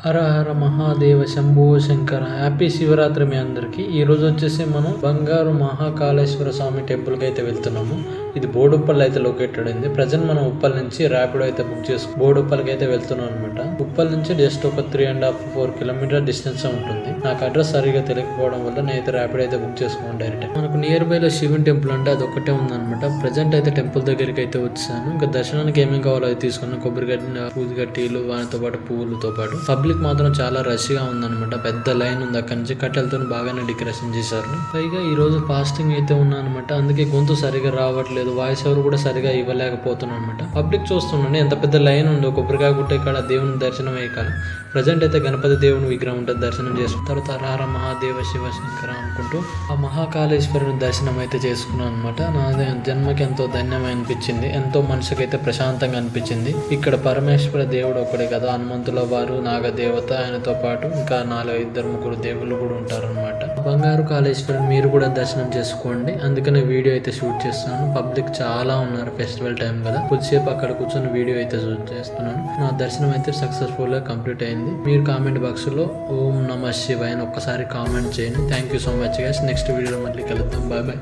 హర హర Mahadeva Shambho Shankara. Happy Shivaratri మీ అందరికి. ఈ రోజు వచ్చేసి మనం బంగారు మహాకాళేశ్వర స్వామి టెంపుల్ కి అయితే వెళ్తున్నాము. ఇది బోడుప్పల్ అయితే లొకేటెడ్ అయింది. ప్రజెంట్ మనం ఉప్పల్ నుంచి ర్యాపిడో అయితే బుక్ చేసుకు బోడుప్పల్కి అయితే వెళ్తున్నాం అనమాట. ఉప్పల్ నుంచి జస్ట్ ఒక 3.5-4 కిలోమీటర్ డిస్టెన్స్ ఉంటుంది. నాకు అడ్రస్ సరిగా తెలియకపోవడం వల్ల నేనైతే ర్యాపిడో అయితే బుక్ చేసుకున్నాను డైరెక్ట్. మనకు నియర్ బై లో శివుని టెంపుల్ అంటే అది ఒకటే ఉందన్నమాట. ప్రజెంట్ అయితే టెంపుల్ దగ్గరికి అయితే వచ్చాను. ఇంకా దర్శనానికి ఏమేమి కావాలో అయితే తీసుకున్నాను. కొబ్బరిగడ్డ, పూదిగట్టీలు, వాటితో పాటు పువ్వులతో పాటు. పబ్లిక్ మాత్రం చాలా రష్ గా ఉందన్నమాట. పెద్ద లైన్ ఉంది. అక్కడి నుంచి కట్టెలతో బాగానే డెకరేషన్ చేశారు. పైగా ఈ రోజు ఫాస్టింగ్ అయితే ఉన్నా అనమాట. అందుకే గొంతు సరిగా రావట్లేదు. వాయిస్ ఎవరు కూడా సరిగా ఇవ్వలేకపోతున్నాను అనమాట. పబ్లిక్ చూస్తుండండి ఎంత పెద్ద లైన్ ఉందో. కొబ్బరికాయ గుట్టే కాడ దేవుని దర్శనం అయ్యాక ప్రజెంట్ అయితే గణపతి దేవుని విగ్రహం ఉంటుంది. దర్శనం చేసుకున్న తర్వాత హర మహాదేవ శివ శంకర అనుకుంటూ ఆ మహాకాళేశ్వరుని దర్శనం అయితే చేసుకున్నాను అనమాట. నా జన్మకి ఎంతో ధన్యమే అనిపించింది. ఎంతో మనసుకి అయితే ప్రశాంతంగా అనిపించింది. ఇక్కడ పరమేశ్వర దేవుడు ఒకడే కదా, హనుమంతుల వారు, నాగదేవత, ఆయనతో పాటు ఇంకా 4-3 దేవుళ్ళు కూడా ఉంటారు అనమాట. బంగారు కాళేశ్వరుని మీరు కూడా దర్శనం చేసుకోండి. అందుకనే వీడియో అయితే షూట్ చేస్తున్నాను. పబ్లిక్ చాలా ఉన్నారు, ఫెస్టివల్ టైం కదా. కొద్దిసేపు అక్కడ కూర్చొని వీడియో అయితే షూట్ చేస్తున్నాను. నా దర్శనం అయితే సక్సెస్ఫుల్ గా కంప్లీట్ అయింది. మీరు కామెంట్ బాక్స్ లో ఓం నమః శివాయ అని ఒక్కసారి కామెంట్ చేయండి. Thank you so much guys. Next వీడియోలో మళ్ళీ కలుద్దాం. Bye bye.